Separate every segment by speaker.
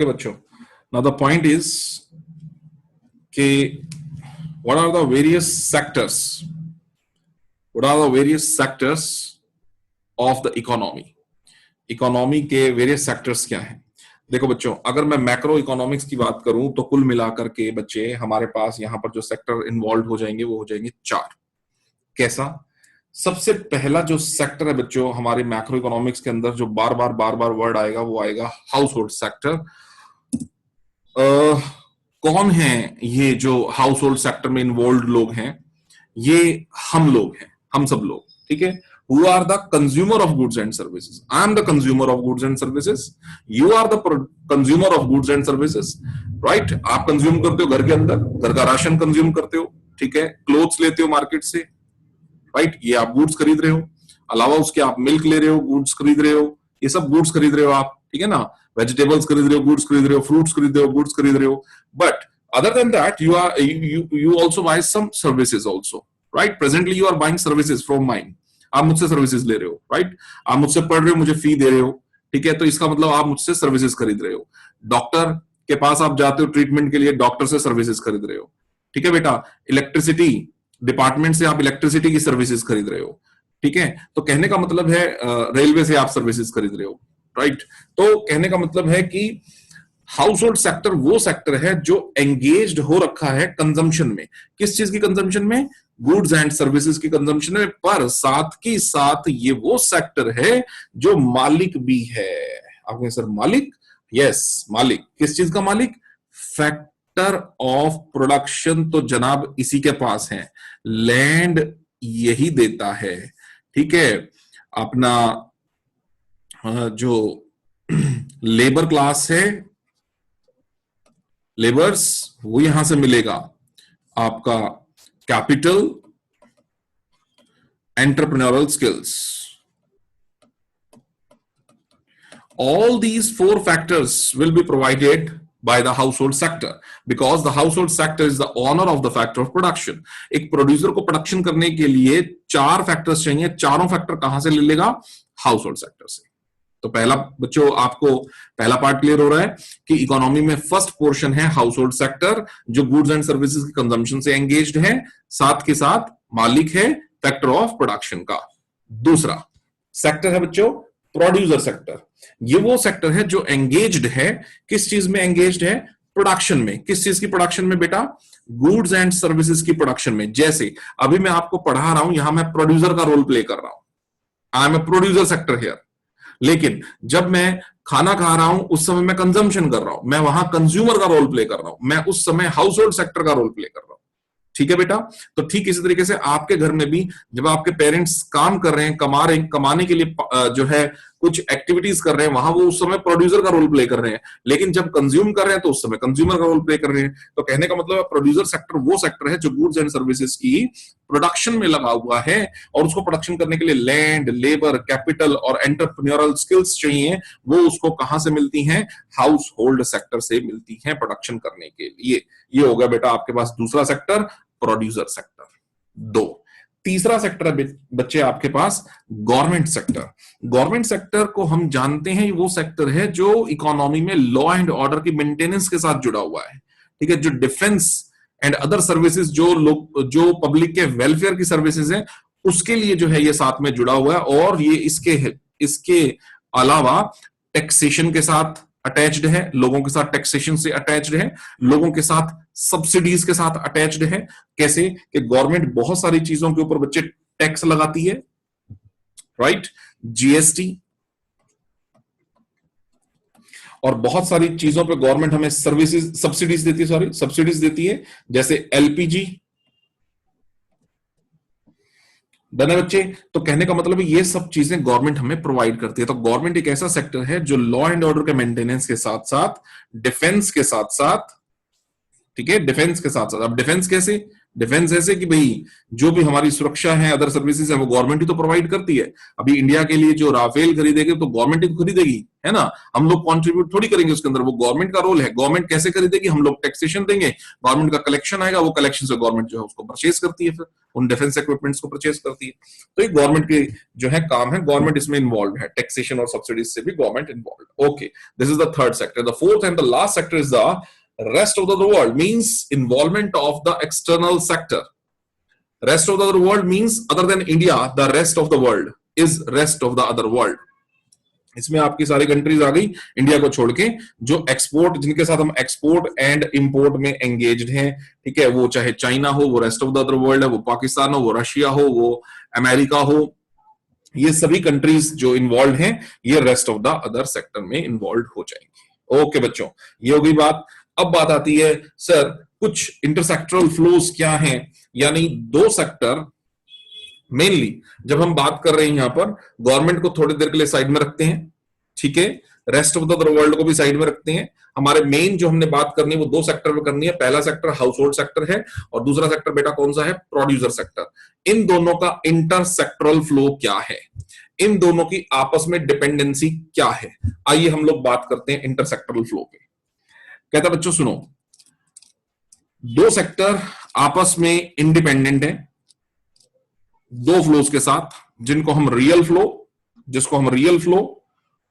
Speaker 1: Okay बच्चों, now the point is कि what are the various sectors, what are the various sectors of the economy, economy के various sectors क्या हैं। देखो बच्चों, अगर मैं मैक्रो इकोनॉमिक्स की बात करूं तो कुल मिलाकर के बच्चे हमारे पास यहां पर जो सेक्टर इन्वॉल्व हो जाएंगे वो हो जाएंगे 4। कैसा? सबसे पहला जो सेक्टर है बच्चों हमारे मैक्रो इकोनॉमिक्स के अंदर जो बार बार वर्ड आएगा वो आएगा हाउस होल्ड सेक्टर। कौन है ये जो हाउस होल्ड सेक्टर में इन्वॉल्व लोग हैं? ये हम लोग हैं, हम सब लोग, ठीक है। Who are the consumer of goods and services? I am the consumer of goods and services. You are the consumer of goods and services, right? आप कंज्यूम करते हो घर के अंदर, घर का राशन कंज्यूम करते हो, ठीक है। क्लोथ्स लेते हो मार्केट से, राइट? ये आप गुड्स खरीद रहे हो। अलावा उसके आप मिल्क ले रहे हो, गुड्स खरीद रहे हो, ये सब गुड्स खरीद रहे हो आप, ठीक है ना। वेजिटेबल्स खरीद रहे हो, गुड्स खरीद रहे हो, फ्रूट्स खरीद रहे हो, गुड्स खरीद रहे हो। But other than that, you also buy some services also, right? Presently you are buying services from mine. आप मुझसे सर्विसेज ले रहे हो, राइट? आप मुझसे पढ़ रहे हो, मुझे फी दे रहे हो, ठीक है। तो इसका मतलब आप मुझसे सर्विसेज खरीद रहे हो। डॉक्टर के पास आप जाते हो ट्रीटमेंट के लिए, डॉक्टर से सर्विसेज खरीद रहे हो, ठीक है बेटा। इलेक्ट्रिसिटी डिपार्टमेंट से आप इलेक्ट्रिसिटी की सर्विसेज खरीद रहे हो, ठीक है। तो कहने का मतलब है रेलवे से आप सर्विसेज खरीद रहे हो, राइट? तो कहने का मतलब है कि हाउस होल्ड सेक्टर वो सेक्टर है जो एंगेज्ड हो रखा है कंजम्पशन में। किस चीज की कंजम्पशन में? गुड्स एंड सर्विसेज की कंजम्पशन में। पर साथ की साथ ये वो सेक्टर है जो मालिक भी है। आपके सर मालिक? यस, मालिक। किस चीज का मालिक? फैक्टर ऑफ प्रोडक्शन तो जनाब इसी के पास है, लैंड यही देता है, ठीक है। अपना जो लेबर क्लास है, लेबर्स, वो यहां से मिलेगा आपका capital, entrepreneurial skills. All these 4 factors will be provided by the household sector because the household sector is the owner of the factor of production. एक प्रोड्यूसर को प्रोडक्शन करने के लिए 4 फैक्टर्स चाहिए। चारों फैक्टर कहां से ले लेगा? हाउस होल्ड सेक्टर से। तो पहला बच्चों आपको पहला पार्ट क्लियर हो रहा है कि इकोनॉमी में फर्स्ट पोर्शन है हाउस होल्ड सेक्टर जो गुड्स एंड सर्विसेज की कंजम्पशन से एंगेज्ड है, साथ के साथ मालिक है फैक्टर ऑफ प्रोडक्शन का। दूसरा सेक्टर है बच्चों प्रोड्यूसर सेक्टर। ये वो सेक्टर है जो एंगेज्ड है, किस चीज में एंगेज्ड है? प्रोडक्शन में। किस चीज की प्रोडक्शन में बेटा? गुड्स एंड सर्विसेज की प्रोडक्शन में। जैसे अभी मैं आपको पढ़ा रहा हूं, यहां मैं प्रोड्यूसर का रोल प्ले कर रहा हूं, I am a producer sector here. लेकिन जब मैं खाना खा रहा हूं उस समय मैं कंजम्पशन कर रहा हूं, मैं वहां कंज्यूमर का रोल प्ले कर रहा हूं, मैं उस समय हाउस होल्ड सेक्टर का रोल प्ले कर रहा हूं, ठीक है बेटा। तो ठीक इसी तरीके से आपके घर में भी जब आपके पेरेंट्स काम कर रहे हैं, कमाने के लिए जो है कुछ एक्टिविटीज कर रहे हैं, वहां वो उस समय प्रोड्यूसर का रोल प्ले कर रहे हैं। लेकिन जब कंज्यूम कर रहे हैं तो उस समय कंज्यूमर का रोल प्ले कर रहे हैं। तो कहने का मतलब प्रोड्यूसर सेक्टर वो सेक्टर है जो गुड्स एंड सर्विसेज की प्रोडक्शन में लगा हुआ है और उसको प्रोडक्शन करने के लिए लैंड, लेबर, कैपिटल और एंटरप्रेन्योरल स्किल्स चाहिए। वो उसको कहां से मिलती हैं? हाउस होल्ड सेक्टर से मिलती हैं प्रोडक्शन करने के लिए। ये हो गया बेटा आपके पास दूसरा सेक्टर, प्रोड्यूसर सेक्टर। 2 तीसरा सेक्टर है बच्चे आपके पास गवर्नमेंट सेक्टर। गवर्नमेंट सेक्टर को हम जानते हैं वो सेक्टर है जो इकोनॉमी में लॉ एंड ऑर्डर की मेंटेनेंस के साथ जुड़ा हुआ है, ठीक है। जो डिफेंस एंड अदर सर्विसेज जो पब्लिक के वेलफेयर की सर्विसेज हैं उसके लिए जो है ये साथ में जुड़ा हुआ है। और ये इसके अलावा टैक्सेशन के साथ अटैच्ड है, लोगों के साथ टैक्सेशन से अटैच्ड है, लोगों के साथ सब्सिडीज के साथ अटैच्ड है। कैसे कि गवर्नमेंट बहुत सारी चीजों के ऊपर बच्चे टैक्स लगाती है, राइट? जीएसटी और बहुत सारी चीजों पे गवर्नमेंट हमें सब्सिडीज देती है, जैसे एलपीजी। डन है बच्चे? तो कहने का मतलब है ये सब चीजें गवर्नमेंट हमें प्रोवाइड करती है। तो गवर्नमेंट एक ऐसा सेक्टर है जो लॉ एंड ऑर्डर के मेंटेनेंस के साथ साथ डिफेंस के साथ साथ, ठीक है, डिफेंस के साथ साथ। अब डिफेंस कैसे? डिफेंस ऐसे कि भाई जो भी हमारी सुरक्षा है, अदर सर्विसेज है, वो गवर्नमेंट ही तो प्रोवाइड करती है। अभी इंडिया के लिए जो राफेल खरीदेगी तो गवर्नमेंट ही तो खरीदेगी, है ना, हम लोग कंट्रीब्यूट थोड़ी करेंगे उसके अंदर, वो गवर्नमेंट का रोल है। गवर्नमेंट कैसे खरीदेगी, हम लोग टैक्सेशन देंगे, गवर्नमेंट का कलेक्शन आएगा, वो कलेक्शन से गवर्नमेंट जो है उसको परचेज करती है, फिर उन डिफेंस इक्विपमेंट्स को परचेज करती है। तो ये गवर्नमेंट के जो है काम है, गवर्नमेंट इसमें इन्वॉल्व है, टैक्सेशन और सब्सिडीज से भी government involve. Okay, this is the third sector. The fourth and the last sector is the rest of the world, means involvement of the external sector. Rest of the other world means other than India, the rest of the world is rest of the other world. इसमें आपकी सारी countries आ गई India को छोड़ के, जो export, जिनके साथ हम एक्सपोर्ट एंड इंपोर्ट में एंगेज्ड हैं, ठीक है, वो चाहे चाइना हो, वो rest of the other world है, वो पाकिस्तान हो, वो रशिया हो, वो अमेरिका हो, ये सभी कंट्रीज जो इन्वॉल्व हैं ये rest of the other sector में इन्वॉल्व हो जाएंगे। ओके बच्चों, ये होगी बात। अब बात आती है सर कुछ इंटरसेक्टरल फ्लोज क्या हैं, यानी दो सेक्टर, मेनली जब हम बात कर रहे हैं यहां पर गवर्नमेंट को थोड़ी देर के लिए साइड में रखते हैं, ठीक है, rest of the other world को भी साइड में रखते हैं। हमारे मेन जो हमने बात करनी है वो दो सेक्टर में करनी है। पहला सेक्टर हाउस होल्ड सेक्टर है और दूसरा सेक्टर बेटा कौन सा है, प्रोड्यूसर सेक्टर। इन दोनों का इंटरसेक्टरल फ्लो क्या है, इन दोनों की आपस में डिपेंडेंसी क्या है, आइए हम लोग बात करते हैं इंटरसेक्टरल फ्लो पे। कहता बच्चों सुनो, दो सेक्टर आपस में इंडिपेंडेंट है, दो फ्लोज के साथ, जिसको हम रियल फ्लो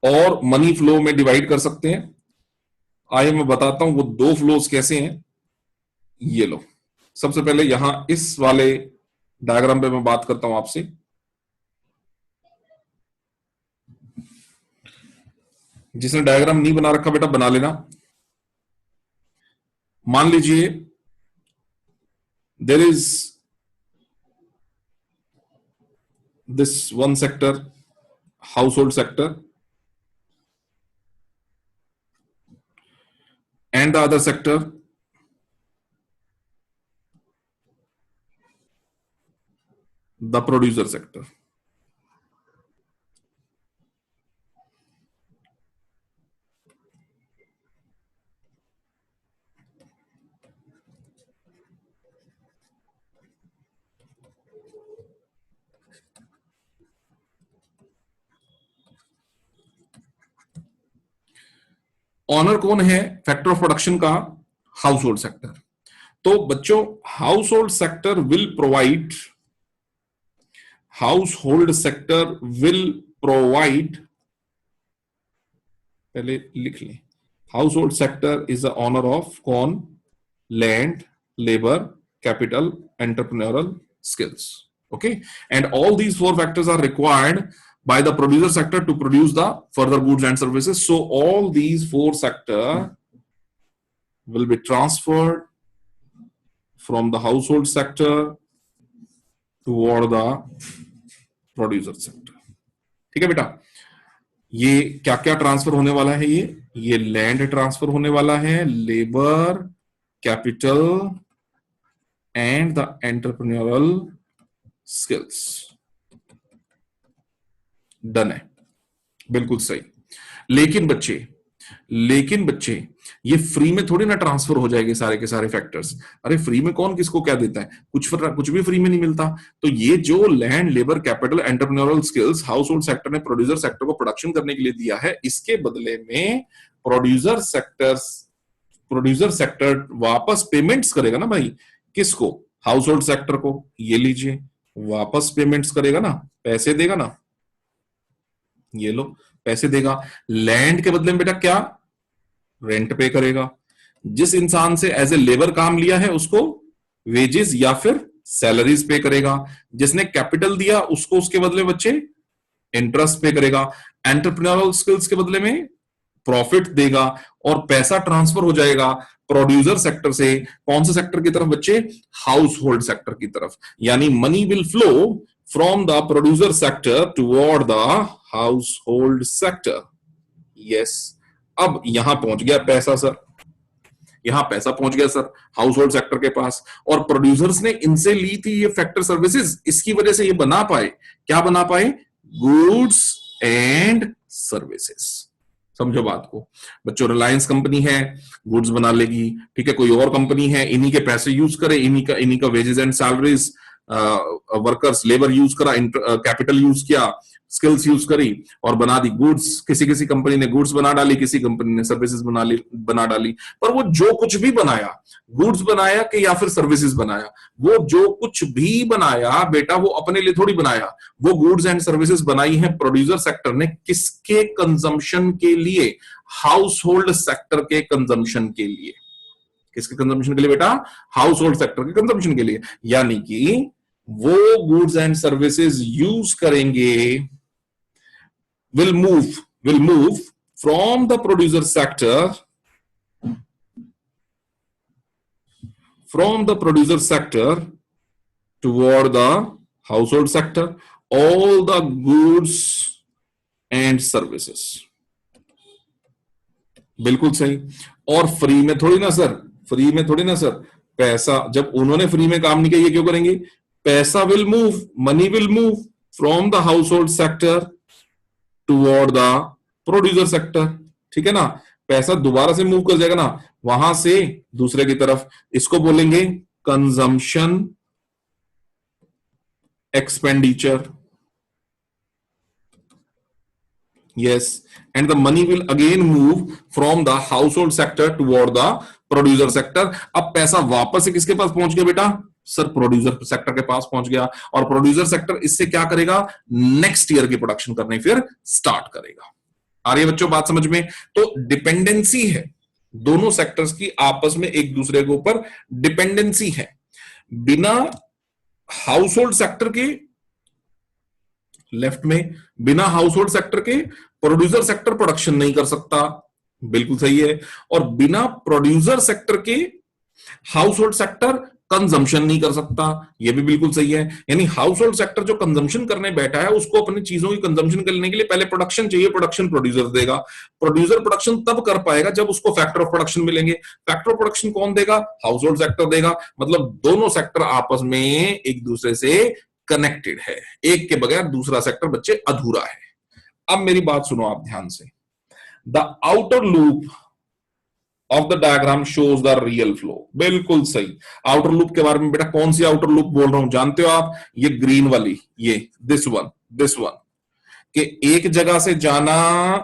Speaker 1: और मनी फ्लो में डिवाइड कर सकते हैं। आइए मैं बताता हूं वो दो फ्लोज कैसे हैं। ये लो, सबसे पहले यहां इस वाले डायग्राम पे मैं बात करता हूं आपसे। जिसने डायग्राम नहीं बना रखा बेटा बना लेना। मान लीजिए there is this one sector, household sector, and the other sector, the producer sector. Owner कौन है फैक्टर ऑफ प्रोडक्शन का, हाउस होल्ड सेक्टर। तो बच्चों household sector will provide, पहले लिख लें, household sector is the owner of कौन, land, labour, capital, entrepreneurial skills. Okay, and all these four factors are required by the producer sector to produce the further goods and services. So all these four sectors will be transferred from the household sector toward the producer sector. ठीक है बेटा, ये क्या क्या transfer होने वाला है, ये लैंड ट्रांसफर होने वाला है, labour, capital and the entrepreneurial skills. Done है, बिल्कुल सही। लेकिन बच्चे ये फ्री में थोड़ी ना ट्रांसफर हो जाएंगे सारे के सारे फैक्टर्स। अरे फ्री में कौन किसको क्या देता है, कुछ भी फ्री में नहीं मिलता। तो ये जो land, labour, capital, entrepreneurial skills house hold sector ने प्रोड्यूसर सेक्टर को प्रोडक्शन करने के लिए दिया है, इसके बदले में प्रोड्यूसर सेक्टर वापस पेमेंट्स करेगा ना भाई, किसको, हाउस होल्ड सेक्टर को। ये लीजिए, वापस पेमेंट्स करेगा ना, पैसे देगा ना, ये लो पैसे देगा। लैंड के बदले में बेटा क्या, रेंट पे करेगा। जिस इंसान से एज ए लेबर काम लिया है उसको वेजेस या फिर सैलरीज पे करेगा। जिसने कैपिटल दिया उसको उसके बदले बच्चे इंटरेस्ट पे करेगा। एंटरप्रेन्योरल स्किल्स के बदले में प्रॉफिट देगा और पैसा ट्रांसफर हो जाएगा प्रोड्यूसर सेक्टर से कौन से सेक्टर की तरफ बच्चे, हाउस होल्ड सेक्टर की तरफ। यानी money will flow from the producer sector toward the household sector. Yes, अब यहां पहुंच गया पैसा सर, यहां पैसा पहुंच गया सर हाउस होल्ड सेक्टर के पास, और प्रोड्यूसर्स ने इनसे ली थी ये फैक्टर सर्विसेज। इसकी वजह से ये बना पाए, क्या बना पाए, गुड्स एंड सर्विसेज। समझो बात को बच्चों, रिलायंस कंपनी है, गुड्स बना लेगी, ठीक है, कोई और कंपनी है, इन्हीं के पैसे यूज करे, इन्हीं का wages and salaries, workers labour use करा, कैपिटल यूज किया, स्किल्स यूज करी और बना दी गुड्स। किसी किसी कंपनी ने गुड्स बना डाली, किसी कंपनी ने सर्विसेज बना डाली। पर वो जो कुछ भी बनाया, गुड्स बनाया कि या फिर सर्विसेज बनाया, वो जो कुछ भी बनाया बेटा वो अपने लिए थोड़ी बनाया, वो गुड्स एंड सर्विसेज बनाई है प्रोड्यूसर सेक्टर ने। किसके कंजम्पशन के लिए? हाउस होल्ड सेक्टर के कंजम्पशन के लिए। किसके कंजम्पशन के लिए बेटा? हाउस होल्ड सेक्टर के कंजम्पशन के लिए। यानी कि वो गुड्स एंड सर्विसेज यूज करेंगे, will move from the producer sector toward the household sector, all the goods and services। बिल्कुल सही। और फ्री में थोड़ी ना सर, पैसा जब उन्होंने फ्री में काम नहीं किया, ये क्यों करेंगे? पैसा will move, money will move from the household sector toward the producer sector, ठीक है ना। पैसा दोबारा से मूव कर जाएगा ना वहां से दूसरे की तरफ। इसको बोलेंगे consumption expenditure. yes, and the money will again move from the household sector toward the producer sector। अब पैसा वापस से किसके पास पहुंच गया बेटा? सर प्रोड्यूसर सेक्टर के पास पहुंच गया। और प्रोड्यूसर सेक्टर इससे क्या करेगा? नेक्स्ट ईयर की प्रोडक्शन करने फिर स्टार्ट करेगा। आ रही है बच्चों बात समझ में? तो डिपेंडेंसी है दोनों सेक्टर्स की, आपस में एक दूसरे के ऊपर डिपेंडेंसी है। बिना हाउस होल्ड सेक्टर के, लेफ्ट में, बिना हाउस होल्ड सेक्टर के प्रोड्यूसर सेक्टर प्रोडक्शन नहीं कर सकता, बिल्कुल सही है। और बिना प्रोड्यूसर सेक्टर के हाउस होल्ड सेक्टर कंजम्पशन नहीं कर सकता, यह भी बिल्कुल सही है। यानी हाउस होल्ड सेक्टर जो कंजम्पशन करने बैठा है उसको अपनी चीजों की कंजम्पशन करने के लिए पहले प्रोडक्शन चाहिए, प्रोडक्शन प्रोड्यूसर देगा। प्रोड्यूसर प्रोडक्शन तब कर पाएगा जब उसको फैक्टर ऑफ प्रोडक्शन मिलेंगे। फैक्टर ऑफ प्रोडक्शन कौन देगा? हाउस होल्ड सेक्टर देगा। मतलब दोनों सेक्टर आपस में एक दूसरे से कनेक्टेड है, एक के बगैर दूसरा सेक्टर बच्चे अधूरा है। अब मेरी बात सुनो आप ध्यान से। The outer loop of the diagram shows the real flow. बिल्कुल सही। आउटर लूप के बारे में बेटा कौन सी आउटर लूप बोल रहा हूं जानते हो आप? ये ग्रीन वाली, ये दिस वन कि एक जगह से जाना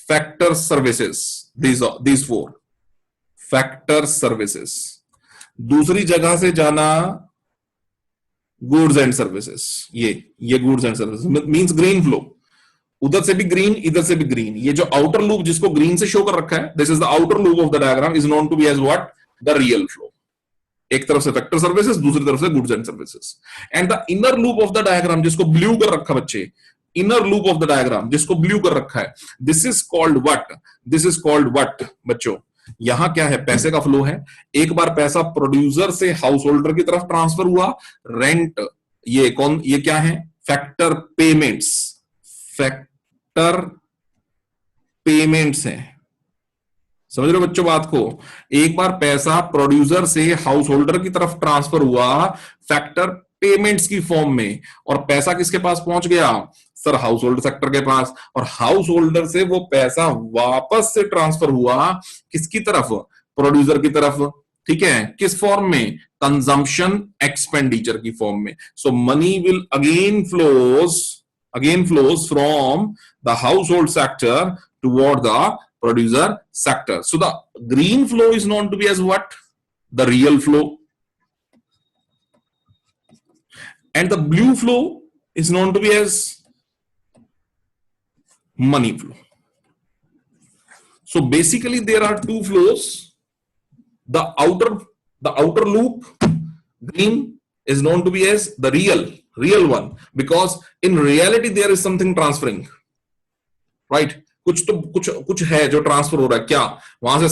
Speaker 1: factor services, this four factor services, दूसरी जगह से जाना गुड्स एंड सर्विसेज, ये goods and services means green flow. उधर से भी ग्रीन, इधर से भी ग्रीन। ये जो आउटर लूप जिसको ग्रीन से शो कर रखा है, this is the outer loop of the diagram, is known to be as what? The real flow. एक तरफ से फैक्टर सर्विसेज, दूसरी तरफ से goods and services. And the inner loop of the diagram जिसको ब्लू कर रखा बच्चे, inner loop of the diagram जिसको ब्लू कर रखा है, this is called what? This is called what बच्चों? यहां क्या है? पैसे का फ्लो है। एक बार पैसा प्रोड्यूसर से हाउस होल्डर की तरफ ट्रांसफर हुआ, रेंट, ये क्या है? फैक्टर पेमेंट्स, फैक्टर पेमेंट्स है। समझ रहे हो बच्चों बात को? एक बार पैसा प्रोड्यूसर से हाउस होल्डर की तरफ ट्रांसफर हुआ फैक्टर पेमेंट्स की फॉर्म में, और पैसा किसके पास पहुंच गया? सर हाउस होल्डर सेक्टर के पास। और हाउस होल्डर से वो पैसा वापस से ट्रांसफर हुआ किसकी तरफ? प्रोड्यूसर की तरफ। ठीक है, किस फॉर्म में? कंजम्पशन एक्सपेंडिचर की फॉर्म में। So money will again flows from the household sector toward the producer sector. So the green flow is known to be as what? The real flow. And the blue flow is known to be as money flow. So basically there are two flows. The outer loop, green, is known to be as the real one, because in reality there is something transferring, right? कुछ है जो transfer हो रहा है। क्या? वहां से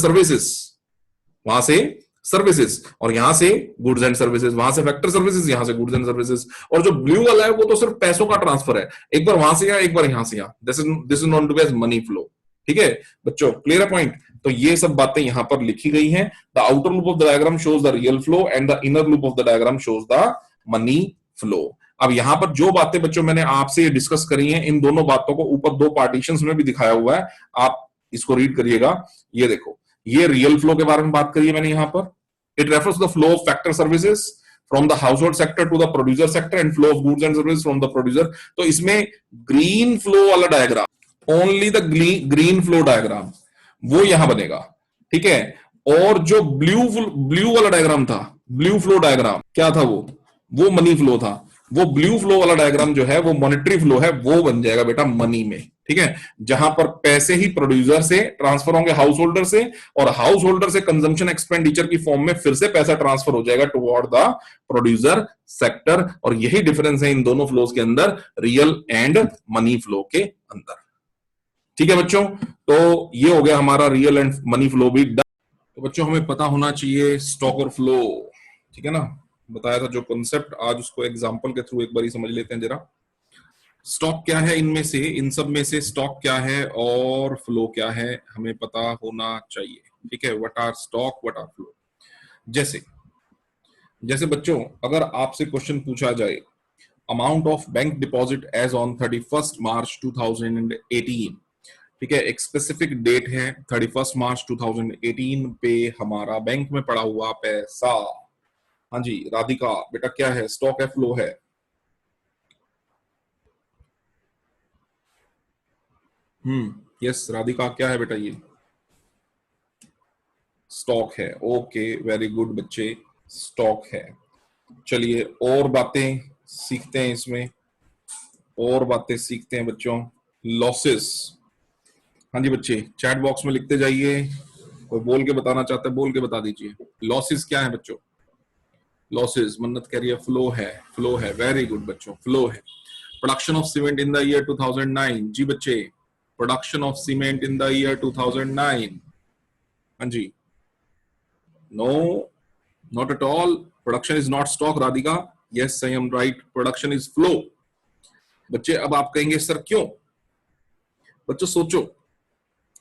Speaker 1: services, और यहां से गुड्स एंड सर्विसेज, वहां से फैक्टर सर्विसेज, यहां से गुड्स एंड सर्विसेज। और जो ब्लू वाला है वो तो सिर्फ पैसों का ट्रांसफर है, एक बार वहां से यहाँ, एक बार यहां से यहाँ। This is known to be as money flow. ठीक है बच्चों, क्लियर है पॉइंट? तो ये सब बातें यहां पर लिखी गई हैं। The outer loop of the diagram shows the real flow and the inner loop of the diagram shows the money flow. अब यहां पर जो बातें बच्चों मैंने आपसे डिस्कस करी हैं, इन दोनों बातों को ऊपर दो पार्टीशंस में भी दिखाया हुआ है, आप इसको रीड करिएगा। ये देखो, ये रियल फ्लो के बारे में बात करी है मैंने यहां पर। It refers the flow of factor services from the household sector to the producer sector and flow of goods and service from the producer. तो इसमें ग्रीन फ्लो वाला diagram, only the green flow diagram वो यहां बनेगा, ठीक है। और जो ब्लू वाला डायग्राम था, ब्लू फ्लो डायग्राम क्या था, वो मनी फ्लो था। वो ब्लू फ्लो वाला डायग्राम जो है वो मॉनेटरी फ्लो है, वो बन जाएगा बेटा मनी में, ठीक है। जहां पर पैसे ही प्रोड्यूसर से ट्रांसफर होंगे हाउस होल्डर से, और हाउस होल्डर से कंजम्पशन एक्सपेंडिचर की फॉर्म में फिर से पैसा ट्रांसफर हो जाएगा टुवर्ड द प्रोड्यूसर सेक्टर। और यही डिफरेंस है इन दोनों फ्लोज के अंदर, रियल एंड मनी फ्लो के अंदर, ठीक है बच्चों। तो ये हो गया हमारा रियल एंड मनी फ्लो भी डन। तो बच्चों हमें पता होना चाहिए स्टॉक और फ्लो, ठीक है ना। बताया था जो कॉन्सेप्ट, आज उसको एग्जांपल के थ्रू एक बार समझ लेते हैं जरा। स्टॉक क्या है, इनमें से, इन सब में से स्टॉक क्या है और फ्लो क्या है, हमें पता होना चाहिए, ठीक है। What are stock, what are flow. जैसे जैसे बच्चों अगर आपसे क्वेश्चन पूछा जाए, amount of bank deposit as on 31 March 2018, ठीक है, एक स्पेसिफिक डेट है 31 मार्च 2018 पे हमारा बैंक में पड़ा हुआ पैसा। हाँ जी राधिका बेटा, क्या है, स्टॉक है फ्लो है? यस राधिका, क्या है बेटा ये? स्टॉक है, ओके वेरी गुड बच्चे, स्टॉक है। चलिए और बातें सीखते हैं इसमें, और बातें सीखते हैं बच्चों। लॉसेस, हाँ जी बच्चे चैट बॉक्स में लिखते जाइए, कोई बोल के बताना चाहता है बोल के बता दीजिए। लॉसेस क्या है बच्चों? लॉसेस, मन्नत कह रही है फ्लो है, फ्लो है, वेरी गुड बच्चों, फ्लो है। Production of cement in the year 2009, जी बच्चे, production of cement in the year 2009, हाँ जी, no not at all, production is not stock Radhika, yes I am right, production is flow. बच्चे अब आप कहेंगे सर क्यों? बच्चों सोचो,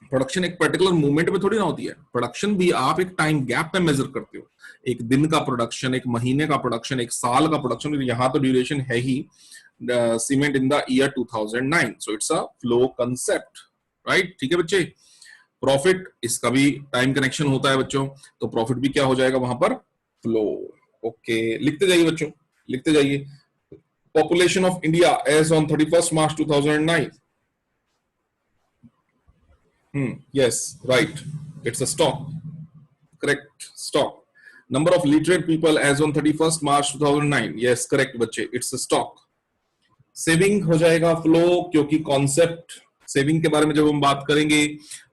Speaker 1: प्रोडक्शन एक पर्टिकुलर मूवमेंट में थोड़ी ना होती है, प्रोडक्शन भी आप एक टाइम गैप में मेजर करते हो, एक दिन का प्रोडक्शन, एक महीने का प्रोडक्शन, एक साल का प्रोडक्शन, यहां तो ड्यूरेशन है ही cement in the year 2009, so it's a flow concept, right, ठीक है बच्चे। प्रॉफिट, इसका भी टाइम कनेक्शन होता है बच्चों, तो प्रॉफिट भी क्या हो जाएगा वहां पर, फ्लो। ओके लिखते जाइए बच्चों, लिखते जाइए। Population of India as on 31 March 2009, yes right, it's a stock, correct, stock. Number of literate people as on 31st March 2009, yes correct बच्चे, it's a stock. सेविंग हो जाएगा फ्लो, क्योंकि कॉन्सेप्ट सेविंग के बारे में जब हम बात करेंगे,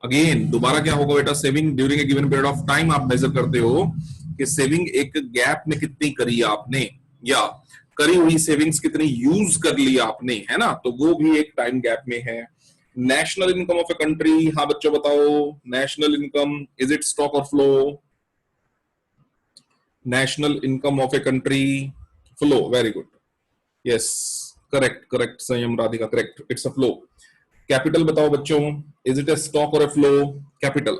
Speaker 1: अगेन दोबारा क्या होगा बेटा, saving during a given period of time आप मेजर करते हो कि सेविंग एक गैप में कितनी करी आपने, या करी हुई सेविंग्स कितनी यूज कर ली आपने, है ना, तो वो भी एक टाइम गैप में है। National income of a country, हाँ बच्चों बताओ, national income is it stock और flow? National income of a country, flow, very good, yes correct correct, Sanyam Radhika correct, it's a flow. Capital बताओ बच्चों, इज इट ए स्टॉक और ए flow? Capital,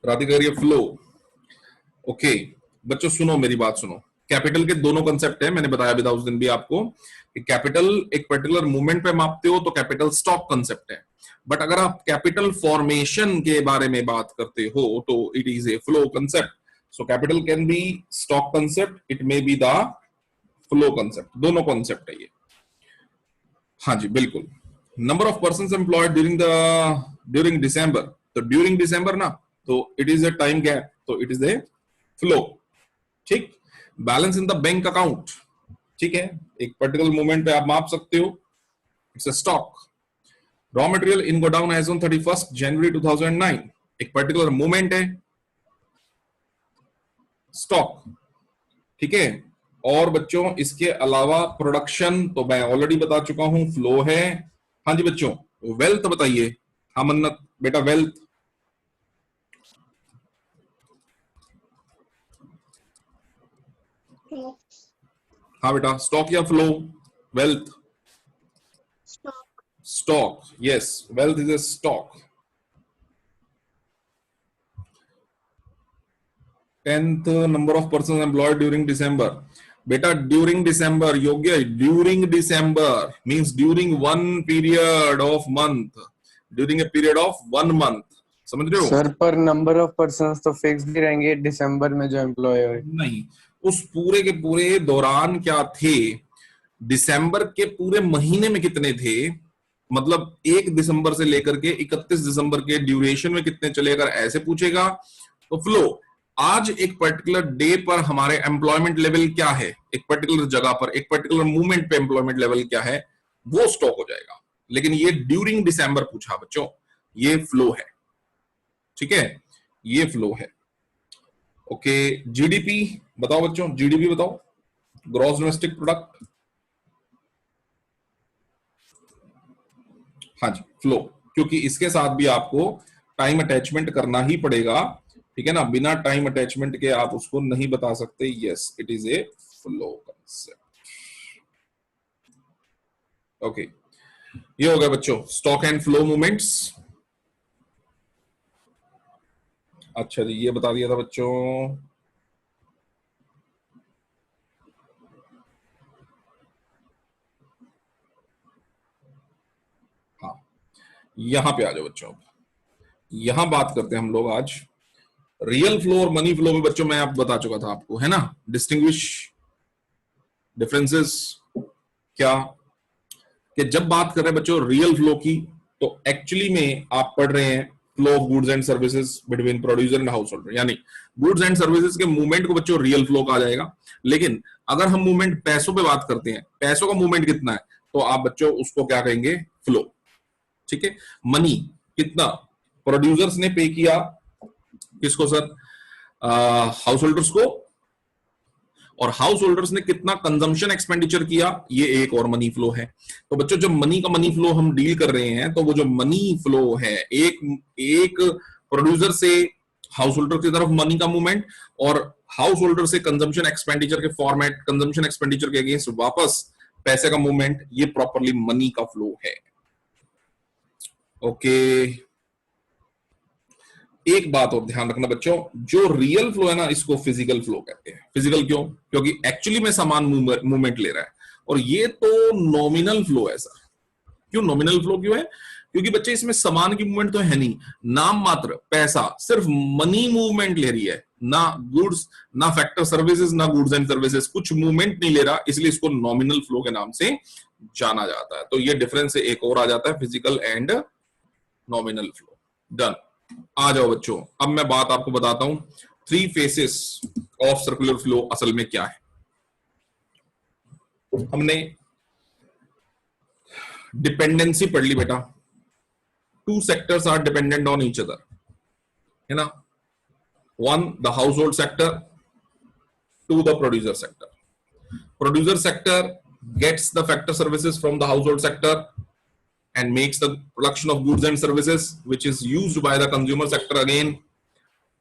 Speaker 1: Radhika ये flow, okay बच्चों सुनो मेरी बात सुनो, कैपिटल के दोनों कंसेप्ट है, मैंने बताया भी था उस दिन भी आपको कि कैपिटल एक पर्टिकुलर मूवमेंट पे मापते हो तो कैपिटल स्टॉक कंसेप्ट है, बट अगर आप कैपिटल फॉर्मेशन के बारे में बात करते हो तो it is a flow concept. So capital can be stock concept, it may be the flow concept, दोनों कंसेप्ट है ये, हाँ जी बिल्कुल। Number of persons employed during December, तो ड्यूरिंग दिसंबर ना, तो it is a time gap, तो इट इज ए फ्लो, ठीक। Balance in the bank account, ठीक है, एक पर्टिकुलर मोमेंट पे आप माप सकते हो, it's a stock. Raw material in godown as on 31 January 2009, एक पर्टिकुलर मोमेंट है, स्टॉक, ठीक है। और बच्चों इसके अलावा प्रोडक्शन तो मैं ऑलरेडी बता चुका हूं, फ्लो है। हाँ जी बच्चों, वेल्थ बताइए, हाँ मन्नत बेटा वेल्थ, हाँ बेटा स्टॉक या flow? Wealth, stock, yes wealth is a stock. 10th number of person employed during December, बेटा during December, Yogya, during December means during one period of month, during a period of 1 month, समझ रहे हो?
Speaker 2: Sir पर number of person तो fix ही रहेंगे December में जो एम्प्लॉय हुए।
Speaker 1: नहीं, उस पूरे के पूरे दौरान क्या थे, दिसंबर के पूरे महीने में कितने थे, मतलब 1 दिसंबर से लेकर के 31 दिसंबर के ड्यूरेशन में कितने चले, अगर ऐसे पूछेगा तो फ्लो, आज एक पर्टिकुलर डे पर हमारे एम्प्लॉयमेंट लेवल क्या है, एक पर्टिकुलर जगह पर एक पर्टिकुलर मूवमेंट पे एम्प्लॉयमेंट लेवल क्या है, वो स्टॉक हो जाएगा। लेकिन ये ड्यूरिंग दिसंबर पूछा बच्चों, ये फ्लो है, ठीक है, ये फ्लो है। ओके, जीडीपी बताओ बच्चों, जीडीपी बताओ, ग्रॉस डोमेस्टिक प्रोडक्ट। हाँ जी, फ्लो, क्योंकि इसके साथ भी आपको टाइम अटैचमेंट करना ही पड़ेगा, ठीक है ना, बिना टाइम अटैचमेंट के आप उसको नहीं बता सकते। Yes, it is a flow concept. Okay, ये हो गया बच्चों स्टॉक एंड फ्लो मूवमेंट्स। अच्छा जी, ये बता दिया था बच्चों। हाँ, यहां पे आ जाओ बच्चों, यहां बात करते हैं हम लोग आज रियल फ्लो और मनी फ्लो में। बच्चों मैं आप बता चुका था आपको, है ना, डिस्टिंग्विश डिफरेंसेस क्या, कि जब बात कर रहे हैं बच्चों रियल फ्लो की, तो एक्चुअली में आप पढ़ रहे हैं flow of goods and services between producer and house holder, यानी गुड्स एंड सर्विसेज के मूवमेंट को बच्चों रियल फ्लो कहा जाएगा। लेकिन अगर हम मूवमेंट पैसों पे बात करते हैं, पैसों का मूवमेंट कितना है, तो आप बच्चों उसको क्या कहेंगे, फ्लो, ठीक है। मनी कितना प्रोड्यूसर्स ने पे किया, किसको सर, हाउस होल्डर्स को, और हाउस होल्डर्स ने कितना कंजम्पशन एक्सपेंडिचर किया, ये एक और मनी फ्लो है। तो बच्चों जब मनी का मनी फ्लो हम डील कर रहे हैं, तो वो जो मनी फ्लो है, एक प्रोड्यूसर से हाउस होल्डर की तरफ मनी का मूवमेंट, और हाउस होल्डर से कंजम्पशन एक्सपेंडिचर के फॉर्मेट, कंजम्पशन एक्सपेंडिचर के अगेंस्ट वापस पैसे का मूवमेंट, ये प्रॉपरली मनी का फ्लो है। ओके, एक बात और ध्यान रखना बच्चों, जो रियल फ्लो है ना, इसको फिजिकल फ्लो कहते हैं। फिजिकल क्यों, क्योंकि एक्चुअली में सामान मूवमेंट ले रहा है, और ये तो नॉमिनल फ्लो है सर। क्यों नॉमिनल फ्लो क्यों है, क्योंकि बच्चे इसमें सामान की मूवमेंट तो है नहीं, नाम मात्र पैसा, सिर्फ मनी मूवमेंट ले रही है, ना गुड्स, ना फैक्टर सर्विसेज, ना गुड्स एंड सर्विसेज, कुछ मूवमेंट नहीं ले रहा, इसलिए इसको नॉमिनल फ्लो के नाम से जाना जाता है। तो ये डिफरेंस एक और आ जाता है, physical and nominal flow. Done, आ जाओ बच्चों, अब मैं बात आपको बताता हूं 3 फेसेस ऑफ सर्कुलर फ्लो असल में क्या है। हमने डिपेंडेंसी पढ़ ली बेटा, 2 sectors are dependent on each other, है ना, 1 the household sector, 2 the producer sector. Producer sector gets the factor services from the household sector and makes the production of goods and services which is used by the consumer sector again।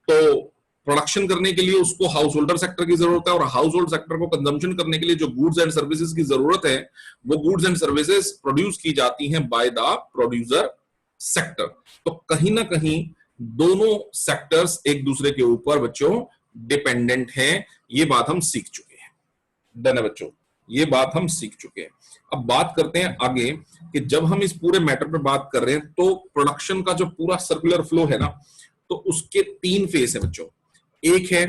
Speaker 1: तो production करने के लिए उसको house holder sector की जरूरत है, और house hold sector को कंजम्पशन करने के लिए जो गुड्स एंड सर्विसेज की जरूरत है, वो गुड्स एंड सर्विसेज प्रोड्यूस की जाती हैं बाय द प्रोड्यूसर सेक्टर। तो कहीं ना कहीं दोनों सेक्टर्स एक दूसरे के ऊपर बच्चों डिपेंडेंट हैं, ये बात हम सीख चुके हैं। डन है बच्चों, ये बात हम सीख चुके हैं। अब बात करते हैं आगे कि जब हम इस पूरे मैटर पे बात कर रहे हैं, तो प्रोडक्शन का जो पूरा सर्कुलर फ्लो है ना, तो उसके 3 फेस है बच्चों। एक है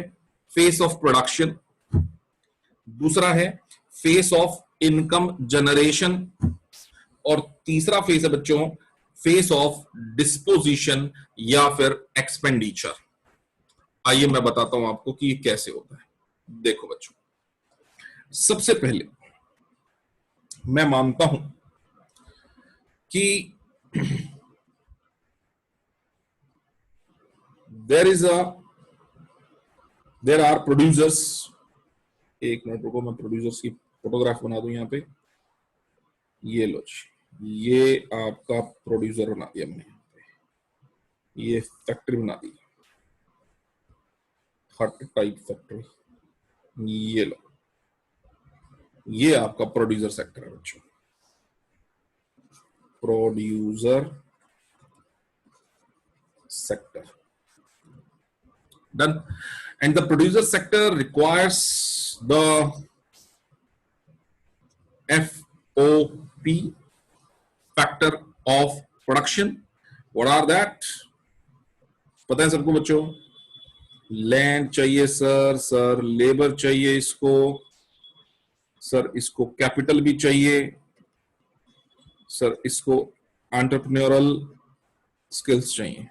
Speaker 1: फेस ऑफ प्रोडक्शन, दूसरा है फेस ऑफ इनकम जनरेशन, और तीसरा फेस है बच्चों फेस ऑफ डिस्पोजिशन या फिर एक्सपेंडिचर। आइए मैं बताता हूं आपको कि ये कैसे होता है। देखो बच्चों, सबसे पहले मैं मानता हूं कि देर आर प्रोड्यूसर्स। एक मिनट रुको, मैं प्रोड्यूसर्स की फोटोग्राफ बना दूं यहाँ पे। ये लो जी, ये आपका प्रोड्यूसर बना दिया मैंने यहाँ पे, ये फैक्ट्री बना दी, हट टाइप फैक्ट्री। ये लो, ये आपका प्रोड्यूसर सेक्टर है बच्चों, producer sector. Done. And the producer sector requires the FOP, factor of production. What are that? पता है सबको बच्चों? लैंड चाहिए सर लेबर चाहिए इसको, सर इसको कैपिटल भी चाहिए, सर इसको एंटरप्रेन्योरल स्किल्स चाहिए,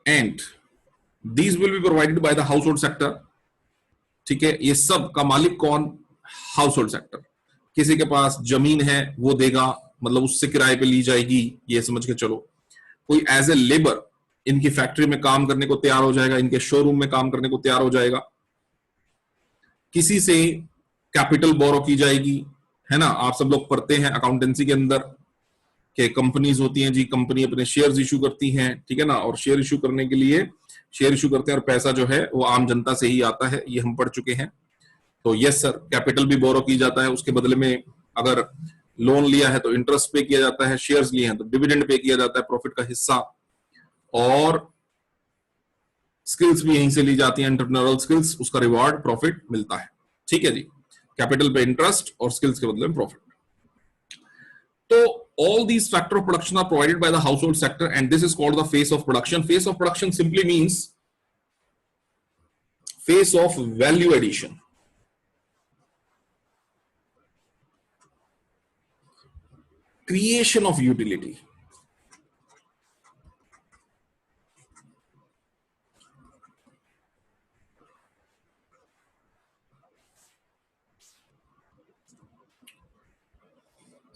Speaker 1: and these will be provided by the household sector. ठीक है, ये सब का मालिक कौन? House hold sector. किसी के पास जमीन है वो देगा, मतलब उससे किराए पे ली जाएगी, ये समझ के चलो। कोई एज ए लेबर इनकी फैक्ट्री में काम करने को तैयार हो जाएगा, इनके शोरूम में काम करने को तैयार हो जाएगा। किसी से कैपिटल बोरो की जाएगी, है ना। आप सब लोग पढ़ते हैं अकाउंटेंसी के अंदर कि कंपनीज होती हैं जी, कंपनी अपने शेयर्स इशू करती हैं, ठीक है ना, और शेयर इशू करने के लिए शेयर इशू करते हैं और पैसा जो है वो आम जनता से ही आता है, ये हम पढ़ चुके हैं। तो यस सर, कैपिटल भी बोरो की जाता है, उसके बदले में अगर लोन लिया है तो इंटरेस्ट पे किया जाता है, शेयर्स लिए हैं तो डिविडेंड पे किया जाता है, प्रॉफिट का हिस्सा, और स्किल्स भी यहीं से ली जाती हैं, एंटरप्रेन्योरल स्किल्स, उसका रिवॉर्ड प्रॉफिट मिलता है। ठीक है जी, कैपिटल पे इंटरेस्ट और स्किल्स के बदले में प्रॉफिट। तो all these factor of production are provided by the household sector, and this is called the face of production. Face of production simply means face of value addition. Creation of utility.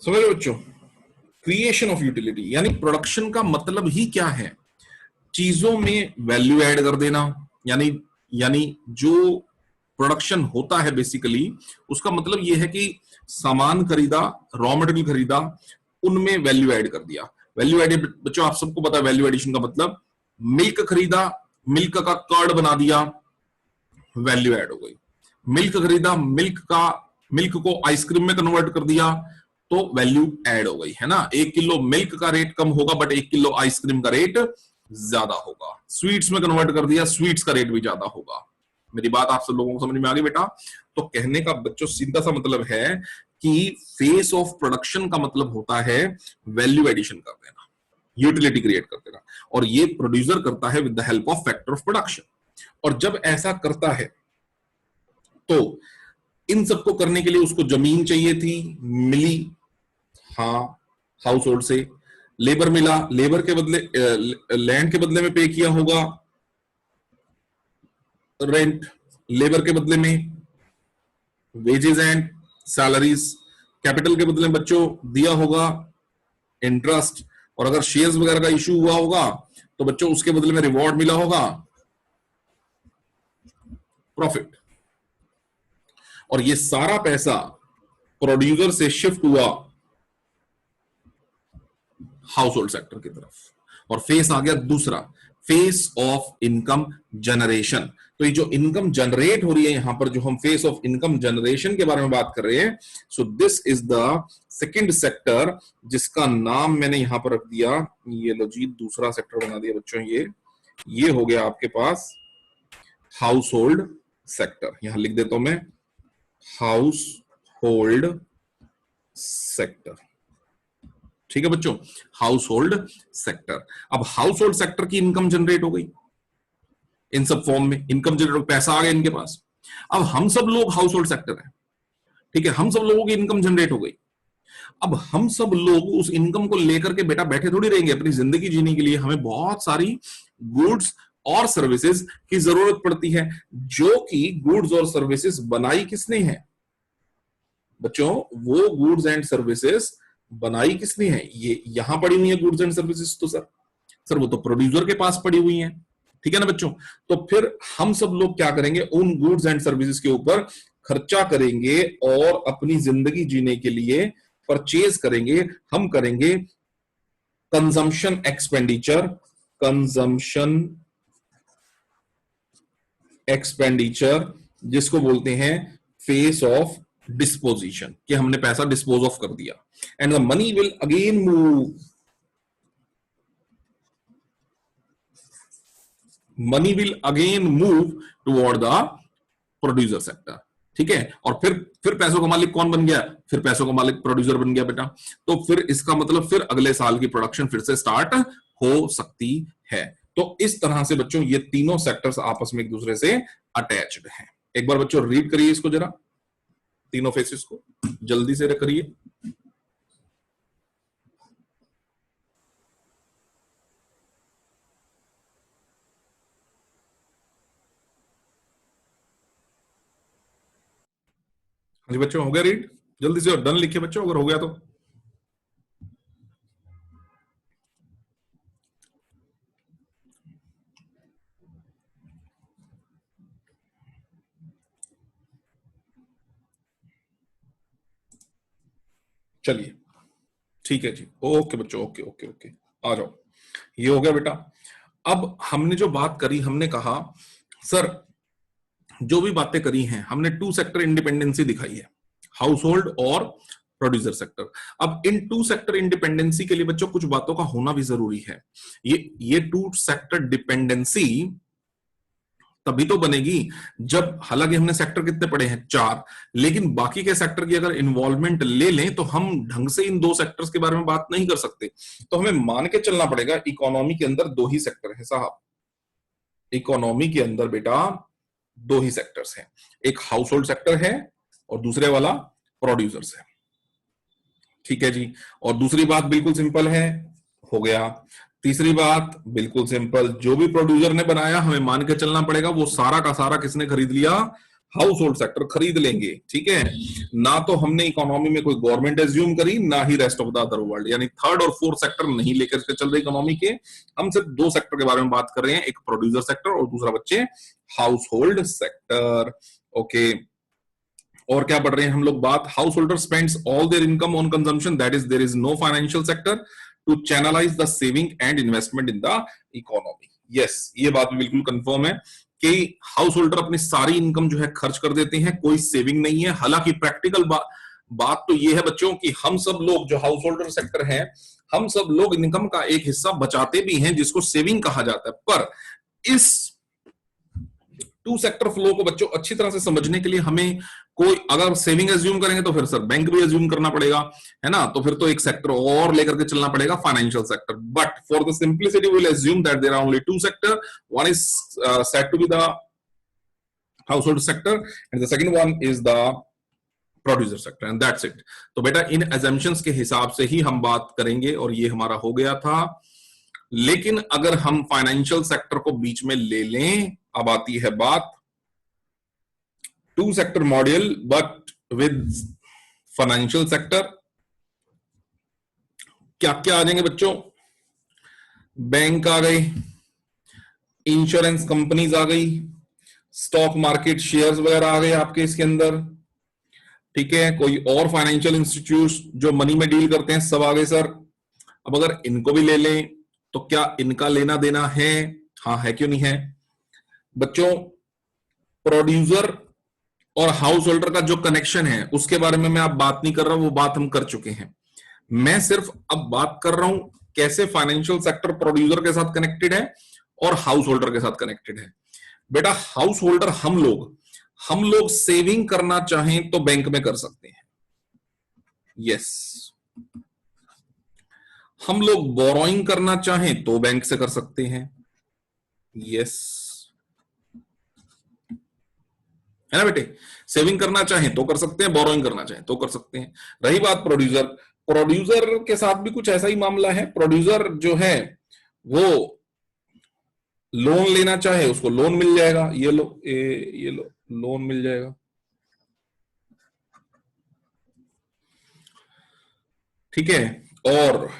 Speaker 1: समझ रहे बच्चों? Creation of utility यानी production का मतलब ही क्या है? चीजों में वैल्यू ऐड कर देना, यानी जो प्रोडक्शन होता है बेसिकली उसका मतलब यह है कि सामान खरीदा, रॉ मटेरियल खरीदा, उनमें वैल्यू ऐड कर दिया। वैल्यू एड बच्चों आप सबको पता है वैल्यू एडिशन का मतलब, मिल्क खरीदा, मिल्क का कर्ड बना दिया, वैल्यू ऐड हो गई। मिल्क खरीदा, मिल्क को आइसक्रीम में कन्वर्ट कर दिया तो वैल्यू ऐड हो गई, है ना। 1 किलो मिल्क का रेट कम होगा बट 1 किलो आइसक्रीम का रेट ज्यादा होगा। स्वीट्स में कन्वर्ट कर दिया, स्वीट्स का रेट भी ज्यादा होगा। मेरी बात आप सब लोगों को समझ में आ गई बेटा? तो कहने का बच्चों सीधा सा मतलब है कि फेस ऑफ प्रोडक्शन का मतलब होता है वैल्यू एडिशन कर देना, यूटिलिटी क्रिएट कर देना, और ये प्रोड्यूसर करता है with the help of factor of production. और जब ऐसा करता है तो इन सबको करने के लिए उसको जमीन चाहिए थी, मिली, हाँ, हाउस होल्ड से। लेबर मिला, लेबर के बदले लैंड के बदले में पे किया होगा रेंट, लेबर के बदले में वेजेस एंड सैलरीज, कैपिटल के बदले में बच्चों दिया होगा इंटरेस्ट, और अगर शेयर्स वगैरह का इशू हुआ होगा तो बच्चों उसके बदले में रिवॉर्ड मिला होगा प्रॉफिट। और ये सारा पैसा प्रोड्यूसर से शिफ्ट हुआ हाउस होल्ड सेक्टर की तरफ, और फेस आ गया दूसरा, फेस ऑफ इनकम जनरेशन। तो ये जो इनकम जनरेट हो रही है यहां पर, जो हम फेस ऑफ इनकम जनरेशन के बारे में बात कर रहे हैं, so this is the second sector, जिसका नाम मैंने यहां पर रख दिया, ये लो जी दूसरा सेक्टर बना दिया बच्चों, ये हो गया आपके पास हाउस होल्ड सेक्टर। यहां लिख देता हूं मैं हाउस होल्ड सेक्टर। ठीक है बच्चों, हाउस होल्ड सेक्टर। अब हाउस होल्ड सेक्टर की इनकम जनरेट हो गई इन सब फॉर्म में, इनकम जनरेट, पैसा आ गया इनके पास। अब हम सब लोग हाउस होल्ड सेक्टर हैं, ठीक है, हम सब लोगों की इनकम जनरेट हो गई। अब हम सब लोग उस इनकम को लेकर के बेटा बैठे थोड़ी रहेंगे, अपनी जिंदगी जीने के लिए हमें बहुत सारी गुड्स और सर्विसेज की जरूरत पड़ती है, जो कि गुड्स और सर्विसेज बनाई किसने है बच्चों? वो गुड्स एंड सर्विसेज बनाई किसने है? ये यहां पड़ी हुई है गुड्स एंड सर्विसेज, तो सर वो तो प्रोड्यूसर के पास पड़ी हुई है, ठीक है ना बच्चों। तो फिर हम सब लोग क्या करेंगे, उन गुड्स एंड सर्विसेज के ऊपर खर्चा करेंगे और अपनी जिंदगी जीने के लिए परचेज करेंगे। हम करेंगे कंजम्पशन एक्सपेंडिचर, कंजम्पशन एक्सपेंडिचर, जिसको बोलते हैं फेस ऑफ डिस्पोजिशन, कि हमने पैसा डिस्पोज ऑफ कर दिया, and the money will again move, money will again move toward the producer sector. ठीक है, और फिर पैसों का मालिक कौन बन गया, फिर पैसों का मालिक प्रोड्यूसर बन गया बेटा। तो फिर इसका मतलब फिर अगले साल की प्रोडक्शन फिर से स्टार्ट हो सकती है। तो इस तरह से बच्चों ये तीनों सेक्टर्स आपस में एक दूसरे से अटैच्ड हैं। एक बार बच्चों रीड करिए इसको जरा, तीनों फेसेस को जल्दी से करिए। हाँ जी बच्चों, हो गया रीड? जल्दी से डन लिखिए बच्चों अगर हो गया तो। चलिए ठीक है जी, ओके बच्चों, ओके ओके ओके, आ जाओ। ये हो गया बेटा। अब हमने जो बात करी, हमने कहा सर जो भी बातें करी हैं हमने टू सेक्टर इंडिपेंडेंसी दिखाई है, हाउस होल्ड और प्रोड्यूसर सेक्टर। अब इन टू सेक्टर इंडिपेंडेंसी के लिए बच्चों कुछ बातों का होना भी जरूरी है। ये टू सेक्टर डिपेंडेंसी तभी तो बनेगी जब, हालांकि हमने सेक्टर कितने पढ़े हैं, 4, लेकिन बाकी के सेक्टर की अगर इन्वॉल्वमेंट ले लें तो हम ढंग से इन 2 सेक्टर्स के बारे में बात नहीं कर सकते। तो हमें मान के चलना पड़ेगा इकोनॉमी के अंदर 2 ही सेक्टर है साहब। इकोनॉमी के अंदर बेटा 2 ही सेक्टर्स हैं, एक हाउस होल्ड सेक्टर है और दूसरे वाला प्रोड्यूसर्स है। ठीक है जी। और दूसरी बात बिल्कुल सिंपल है, हो गया। तीसरी बात बिल्कुल सिंपल, जो भी प्रोड्यूसर ने बनाया हमें मान के चलना पड़ेगा वो सारा का सारा किसने खरीद लिया, हाउस होल्ड सेक्टर खरीद लेंगे। ठीक है, ना तो हमने इकोनॉमी में कोई गवर्नमेंट एज्यूम करी, ना ही rest of the other world, यानी थर्ड और फोर्थ सेक्टर नहीं लेकर के चल रहे इकोनॉमी के। हम सिर्फ 2 सेक्टर के बारे में बात कर रहे हैं, एक प्रोड्यूसर सेक्टर और दूसरा बच्चे हाउस होल्ड सेक्टर। ओके, और क्या पढ़ रहे हैं हम लोग बात, householder spends all their income on consumption, that is there is no financial sector to channelize the saving and investment in the economy. Yes, ये बात बिल्कुल कंफर्म है कि हाउस होल्डर अपनी सारी इनकम जो है खर्च कर देते हैं, कोई सेविंग नहीं है। हालांकि प्रैक्टिकल बात तो ये है बच्चों कि हम सब लोग जो हाउस होल्डर सेक्टर हैं, हम सब लोग इनकम का एक हिस्सा बचाते भी हैं जिसको सेविंग कहा जाता है। पर इस टू सेक्टर फ्लो को बच्चों अच्छी तरह से समझने के लिए हमें कोई अगर सेविंग एज्यूम करेंगे तो फिर सर बैंक भी एज्यूम करना पड़ेगा, है ना, तो फिर तो एक सेक्टर और लेकर के चलना पड़ेगा, financial sector. But for the simplicity we will assume that there are only 2 sector, one is said to be the household sector and the second one is the producer sector, and that's it. तो बेटा इन assumptions के हिसाब से ही हम बात करेंगे और ये हमारा हो गया था। लेकिन अगर हम फाइनेंशियल सेक्टर को बीच में ले लें, अब आती है बात two sector module but with financial sector. क्या क्या आ जाएंगे बच्चों, बैंक आ गए, इंश्योरेंस कंपनीज आ गई, स्टॉक मार्केट शेयर्स वगैरह आ गए आपके इसके अंदर। ठीक है, कोई और फाइनेंशियल इंस्टीट्यूट जो मनी में डील करते हैं सब आ गए सर। अब अगर इनको भी ले लें तो क्या इनका लेना देना है, हाँ है क्यों नहीं है बच्चों। प्रोड्यूसर और हाउस होल्डर का जो कनेक्शन है उसके बारे में मैं अब बात नहीं कर रहा हूं, वो बात हम कर चुके हैं। मैं सिर्फ अब बात कर रहा हूं कैसे फाइनेंशियल सेक्टर प्रोड्यूसर के साथ कनेक्टेड है और हाउस होल्डर के साथ कनेक्टेड है। बेटा हाउस होल्डर हम लोग सेविंग करना चाहें तो बैंक में कर सकते हैं, यस। हम लोग बोरोइंग करना चाहें तो बैंक से कर सकते हैं, यस, है ना बेटे। सेविंग करना चाहें तो कर सकते हैं, बोरोइंग करना चाहें तो कर सकते हैं। रही बात प्रोड्यूसर के साथ भी कुछ ऐसा ही मामला है। प्रोड्यूसर जो है वो लोन लेना चाहे उसको लोन मिल जाएगा, ये लो लोन मिल जाएगा। ठीक है, और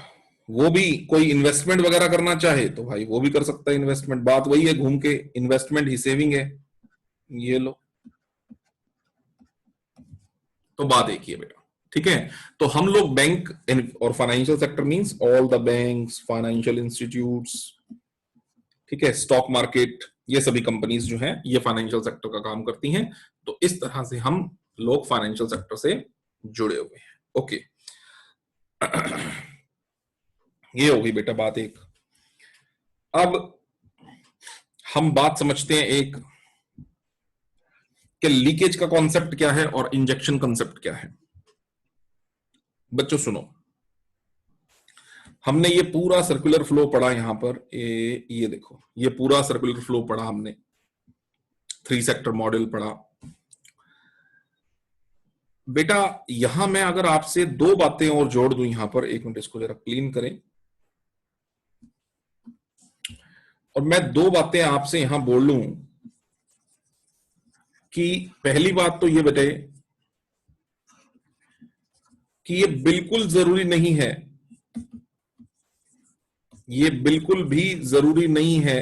Speaker 1: वो भी कोई इन्वेस्टमेंट वगैरह करना चाहे तो भाई वो भी कर सकता है इन्वेस्टमेंट। बात वही है घूम के, इन्वेस्टमेंट ही सेविंग है, ये लो। तो बात एक ही है बेटा, ठीक है। तो हम लोग बैंक और financial sector means all the banks, financial institutes, ठीक है, स्टॉक मार्केट, ये सभी कंपनीज जो हैं ये फाइनेंशियल सेक्टर का काम करती हैं। तो इस तरह से हम लोग फाइनेंशियल सेक्टर से जुड़े हुए हैं। ओके, ये होगी बेटा बात एक। अब हम बात समझते हैं एक कि लीकेज का कॉन्सेप्ट क्या है और इंजेक्शन कॉन्सेप्ट क्या है। बच्चों सुनो, हमने ये पूरा सर्कुलर फ्लो पढ़ा यहां पर, ये देखो, ये पूरा सर्कुलर फ्लो पढ़ा हमने, 3 सेक्टर मॉडल पढ़ा। बेटा यहां मैं अगर आपसे 2 बातें और जोड़ दूं यहां पर, 1 मिनट इसको जरा क्लीन करें, और मैं 2 बातें आपसे यहां बोल लूं कि पहली बात तो ये बेटे कि ये बिल्कुल जरूरी नहीं है, ये बिल्कुल भी जरूरी नहीं है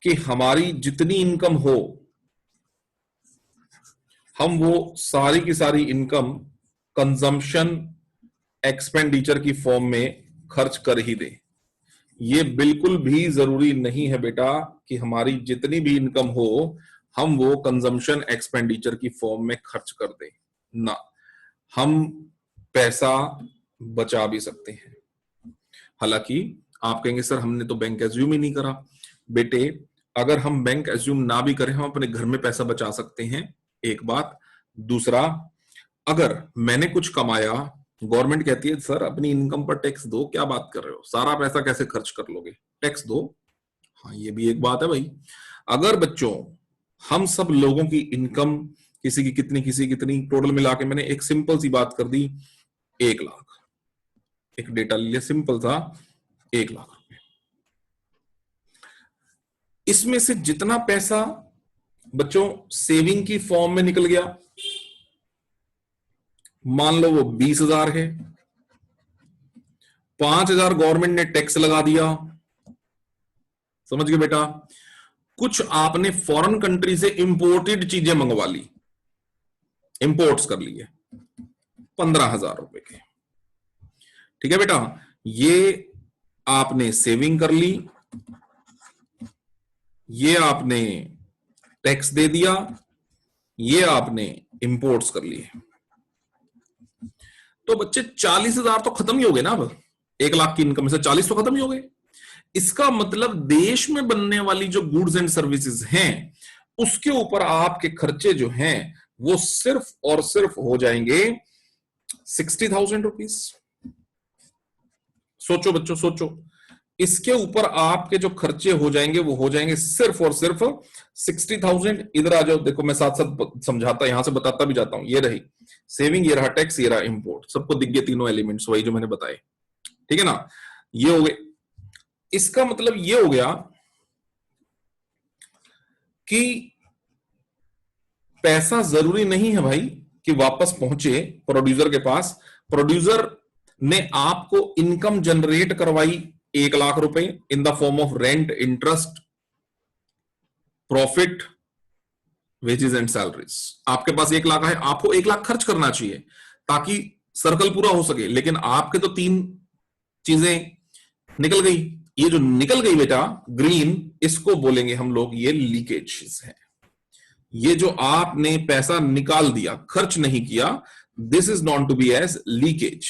Speaker 1: कि हमारी जितनी इनकम हो हम वो सारी की सारी इनकम कंजम्पशन एक्सपेंडिचर की फॉर्म में खर्च कर ही दे। ये बिल्कुल भी जरूरी नहीं है बेटा कि हमारी जितनी भी इनकम हो हम वो कंजम्पशन एक्सपेंडिचर की फॉर्म में खर्च कर दें ना, हम पैसा बचा भी सकते हैं। हालांकि आप कहेंगे सर हमने तो बैंक एज्यूम ही नहीं करा। बेटे अगर हम बैंक एज्यूम ना भी करें हम अपने घर में पैसा बचा सकते हैं, एक बात। दूसरा, अगर मैंने कुछ कमाया, गवर्नमेंट कहती है सर अपनी इनकम पर टैक्स दो, क्या बात कर रहे हो, सारा पैसा कैसे खर्च कर लोगे, टैक्स दो। हाँ ये भी एक बात है भाई। अगर बच्चों हम सब लोगों की इनकम किसी की कितनी टोटल मिला के मैंने एक सिंपल सी बात कर दी 1 लाख, एक डेटा ले लिया सिंपल था 1 लाख रुपए, इसमें से जितना पैसा बच्चों सेविंग की फॉर्म में निकल गया, मान लो वो 20,000 है, 5,000 गवर्नमेंट ने टैक्स लगा दिया, समझ गए बेटा। कुछ आपने फॉरेन कंट्री से इंपोर्टेड चीजें मंगवा ली, इंपोर्ट्स कर लिए 15,000 रुपए के, ठीक है बेटा, ये आपने सेविंग कर ली, ये आपने टैक्स दे दिया, ये आपने इंपोर्ट्स कर लिए। तो बच्चे 40,000 तो खत्म ही हो गए ना। अब 1 लाख की इनकम से 40 तो खत्म ही हो गए। इसका मतलब देश में बनने वाली जो गुड्स एंड सर्विसेज हैं उसके ऊपर आपके खर्चे जो हैं वो सिर्फ और सिर्फ हो जाएंगे 60,000 रुपीज। सोचो बच्चों सोचो, इसके ऊपर आपके जो खर्चे हो जाएंगे वो हो जाएंगे सिर्फ और सिर्फ 60,000। इधर आ जाओ, देखो मैं साथ साथ समझाता, यहां से बताता भी जाता हूं। ये रही सेविंग, ये रहा टैक्स, ये रहा इंपोर्ट, सबको दिख गए तीनों एलिमेंट्स वही जो मैंने बताए, ठीक है ना। ये हो गए। इसका मतलब ये हो गया कि पैसा जरूरी नहीं है भाई कि वापस पहुंचे प्रोड्यूसर के पास। प्रोड्यूसर ने आपको इनकम जनरेट करवाई 1 लाख रुपए इन the form of rent, interest, profit, wages and salaries. आपके पास 1 लाख है, आपको 1 लाख खर्च करना चाहिए ताकि सर्कल पूरा हो सके, लेकिन आपके तो 3 चीजें निकल गई। ये जो निकल गई बेटा ग्रीन, इसको बोलेंगे हम लोग ये लीकेज है। ये जो आपने पैसा निकाल दिया, खर्च नहीं किया, this is not to be as leakage.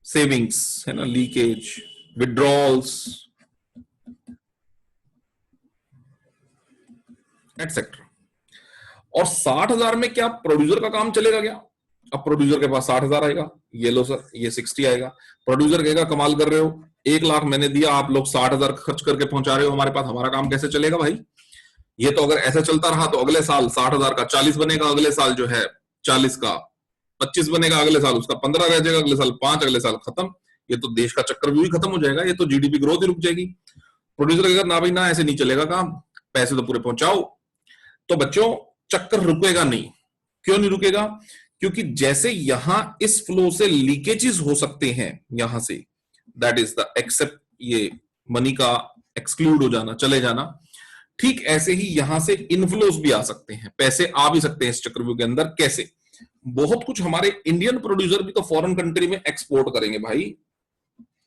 Speaker 1: Savings है ना, लीकेज, विड्रॉल्स एटसेट्रा। और 60,000 में क्या प्रोड्यूसर का काम चलेगा क्या? अब प्रोड्यूसर के पास 60,000 आएगा, ये लो सर ये 60 आएगा। प्रोड्यूसर कहेगा कमाल कर रहे हो, 1 लाख मैंने दिया, आप लोग 60,000 खर्च करके पहुंचा रहे हो हमारे पास, हमारा काम कैसे चलेगा भाई? ये तो अगर ऐसा चलता रहा तो अगले साल 60,000 का 40 बनेगा, अगले साल जो है 40 का 25 बनेगा, अगले साल उसका 15 रह जाएगा, अगले साल 5, अगले साल खत्म। ये तो देश का चक्रव्यूह ही खत्म हो जाएगा, ये तो जीडीपी ग्रोथ ही रुक जाएगी। प्रोड्यूसर कहेगा ना भाई ना, ऐसे नहीं चलेगा काम, पैसे तो पूरे पहुंचाओ। तो बच्चों चक्कर रुकेगा नहीं। क्यों नहीं रुकेगा? क्योंकि जैसे यहां इस फ्लो से लीकेजेस हो सकते हैं यहां से, दैट इज द एक्सेप्ट, ये मनी का एक्सक्लूड हो जाना, चले जाना, ठीक ऐसे ही यहां से इनफ्लोस भी आ सकते हैं, पैसे आ भी सकते हैं इस चक्रव्यूह के अंदर। कैसे? बहुत कुछ हमारे इंडियन प्रोड्यूसर भी तो फॉरेन कंट्री में एक्सपोर्ट करेंगे भाई,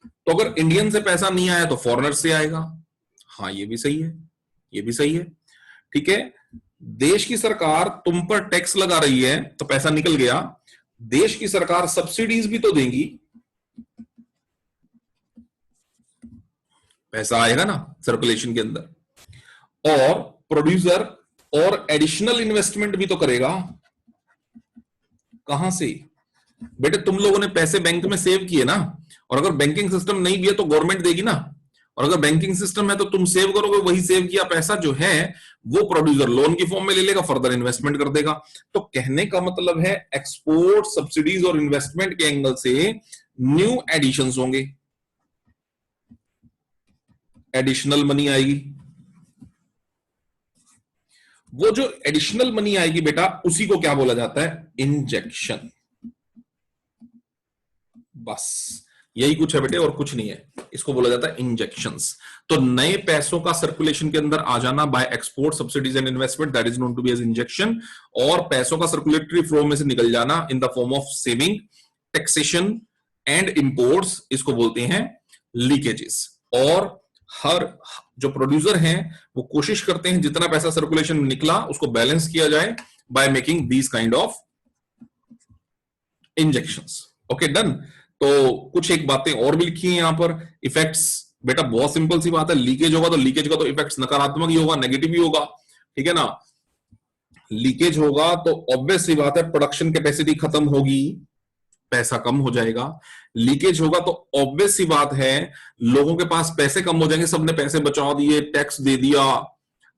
Speaker 1: तो अगर इंडियन से पैसा नहीं आया तो फॉरेनर से आएगा। हाँ ये भी सही है, ये भी सही है, ठीक है। देश की सरकार तुम पर टैक्स लगा रही है तो पैसा निकल गया, देश की सरकार सब्सिडीज भी तो देंगी, पैसा आएगा ना सर्कुलेशन के अंदर। और प्रोड्यूसर और एडिशनल इन्वेस्टमेंट भी तो करेगा। कहां से? बेटे तुम लोगों ने पैसे बैंक में सेव किए ना, और अगर बैंकिंग सिस्टम नहीं भी है तो गवर्नमेंट देगी ना, और अगर बैंकिंग सिस्टम है तो तुम सेव करोगे, वही सेव किया पैसा जो है वो प्रोड्यूसर लोन की फॉर्म में ले लेगा, फर्दर इन्वेस्टमेंट कर देगा। तो कहने का मतलब है एक्सपोर्ट सब्सिडीज और इन्वेस्टमेंट के एंगल से न्यू एडिशंस होंगे, एडिशनल मनी आएगी। वो जो एडिशनल मनी आएगी बेटा, उसी को क्या बोला जाता है? इंजेक्शन। बस यही कुछ है बेटे, और कुछ नहीं है, इसको बोला जाता है इंजेक्शंस। तो नए पैसों का सर्कुलेशन के अंदर आ जाना by export subsidies and investment, that is known to be as injection. और पैसों का सर्कुलेटरी फ्लो में से निकल जाना in the form of saving, taxation and imports, इसको बोलते हैं लीकेजेस। और हर जो प्रोड्यूसर हैं वो कोशिश करते हैं जितना पैसा सर्कुलेशन में निकला उसको बैलेंस किया जाए by making these kind of injections. Okay done. तो कुछ एक बातें और भी लिखी हैं यहां पर। इफेक्ट्स बेटा बहुत सिंपल सी बात है, लीकेज होगा तो लीकेज का तो इफेक्ट्स नकारात्मक ही होगा, नेगेटिव ही होगा, ठीक है ना। लीकेज होगा तो ऑब्वियस सी बात है प्रोडक्शन कैपेसिटी खत्म होगी, पैसा कम हो जाएगा। लीकेज होगा तो ऑब्वियस सी बात है लोगों के पास पैसे कम हो जाएंगे, सबने पैसे बचा दिए, टैक्स दे दिया,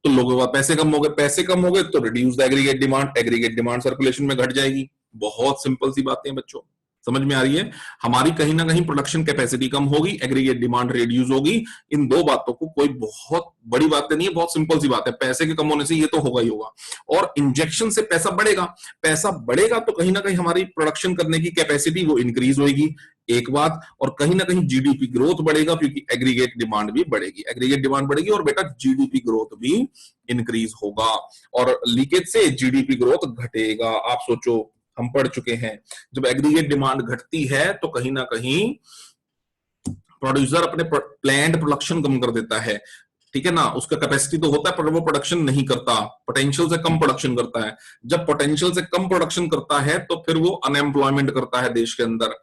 Speaker 1: तो लोगों के पास पैसे कम हो गए, पैसे कम हो गए तो reduce the aggregate demand, aggregate demand circulation में घट जाएगी। बहुत सिंपल सी बातें बच्चों, समझ में आ रही है। हमारी कहीं ना कहीं प्रोडक्शन कैपेसिटी कम होगी, एग्रीगेट डिमांड रिड्यूस होगी। इन दो बातों को कोई बहुत बड़ी बात नहीं है, बहुत सिंपल सी बात है। पैसे के कम होने से ये तो होगा ही होगा, और इंजेक्शन से पैसा बढ़ेगा। पैसा बढ़ेगा तो कहीं ना कहीं हमारी प्रोडक्शन करने की कैपेसिटी वो इंक्रीज होगी, एक बात, और कहीं ना कहीं जीडीपी ग्रोथ बढ़ेगा क्योंकि एग्रीगेट डिमांड भी बढ़ेगी, एग्रीगेट डिमांड बढ़ेगी और बेटा जीडीपी ग्रोथ भी इंक्रीज होगा। और लीकेज से जीडीपी ग्रोथ घटेगा। आप सोचो, हम पढ़ चुके हैं जब एग्रीगेट डिमांड घटती है तो कहीं ना कहीं प्रोड्यूसर अपने प्लान्ड प्रोडक्शन कम कर देता है, ठीक है ना। उसका कैपेसिटी तो होता है पर वो प्रोडक्शन नहीं करता, पोटेंशियल से कम प्रोडक्शन करता है। जब पोटेंशियल से कम प्रोडक्शन करता है तो फिर वो अनएम्प्लॉयमेंट करता है देश के अंदर,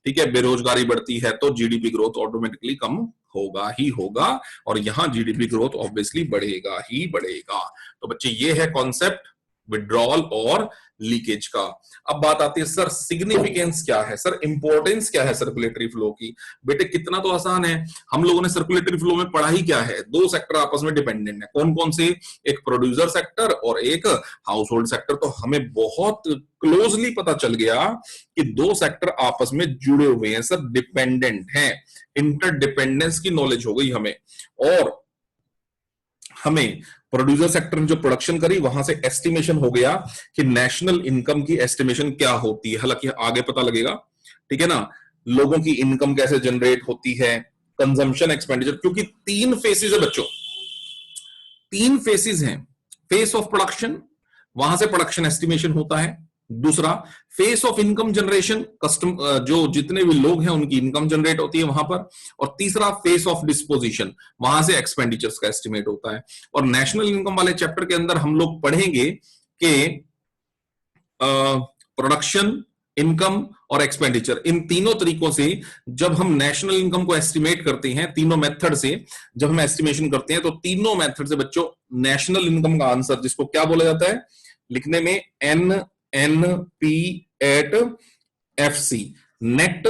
Speaker 1: ठीक है, बेरोजगारी बढ़ती है, तो जीडीपी ग्रोथ ऑटोमेटिकली कम होगा ही होगा, और यहां जीडीपी ग्रोथ ऑब्वियसली बढ़ेगा ही बढ़ेगा। तो बच्चे ये है कॉन्सेप्ट विड्रॉल और लीकेज का। अब बात आती है सर सिग्निफिकेंस क्या है, सर इंपॉर्टेंस क्या है सर्कुलेटरी फ्लो की। बेटे कितना तो आसान है, हम लोगों ने सर्कुलेटरी फ्लो में पढ़ा ही क्या है, दो सेक्टर आपस में डिपेंडेंट है। कौन कौन से? एक प्रोड्यूसर सेक्टर और एक हाउस होल्ड सेक्टर। तो हमें बहुत क्लोजली पता चल गया कि दो सेक्टर आपस में जुड़े हुए हैं सर, डिपेंडेंट हैं, इंटरडिपेंडेंस की नॉलेज हो गई हमें। और हमें प्रोड्यूसर सेक्टर ने जो प्रोडक्शन करी वहां से एस्टिमेशन हो गया कि नेशनल इनकम की एस्टिमेशन क्या होती है, हालांकि आगे पता लगेगा, ठीक है ना। लोगों की इनकम कैसे जनरेट होती है, कंजम्पशन, एक्सपेंडिचर, क्योंकि तीन फेसेस है बच्चों, तीन फेसेस हैं। फेस ऑफ प्रोडक्शन, वहां से प्रोडक्शन एस्टिमेशन होता है। दूसरा face of income generation, custom जो जितने भी लोग हैं उनकी इनकम जनरेट होती है वहां पर। और तीसरा फेस ऑफ डिस्पोजिशन, वहां से एक्सपेंडिचर्स का एस्टिमेट होता है। और नेशनल इनकम वाले चैप्टर के अंदर हम लोग पढ़ेंगे कि प्रोडक्शन, इनकम और एक्सपेंडिचर, इन तीनों तरीकों से जब हम नेशनल इनकम को एस्टिमेट करते हैं, तीनों मेथड से जब हम एस्टिमेशन करते हैं, तो तीनों मेथड से बच्चों नेशनल इनकम का आंसर, जिसको क्या बोला जाता है लिखने में, NNP at FC, net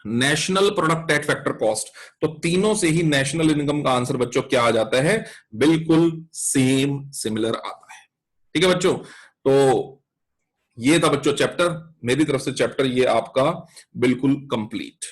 Speaker 1: national product at factor cost. तो तीनों से ही नेशनल इनकम का आंसर बच्चों क्या आ जाता है, बिल्कुल सेम सिमिलर आता है, ठीक है बच्चों। तो ये था बच्चों चैप्टर, मेरी तरफ से चैप्टर ये आपका बिल्कुल कंप्लीट।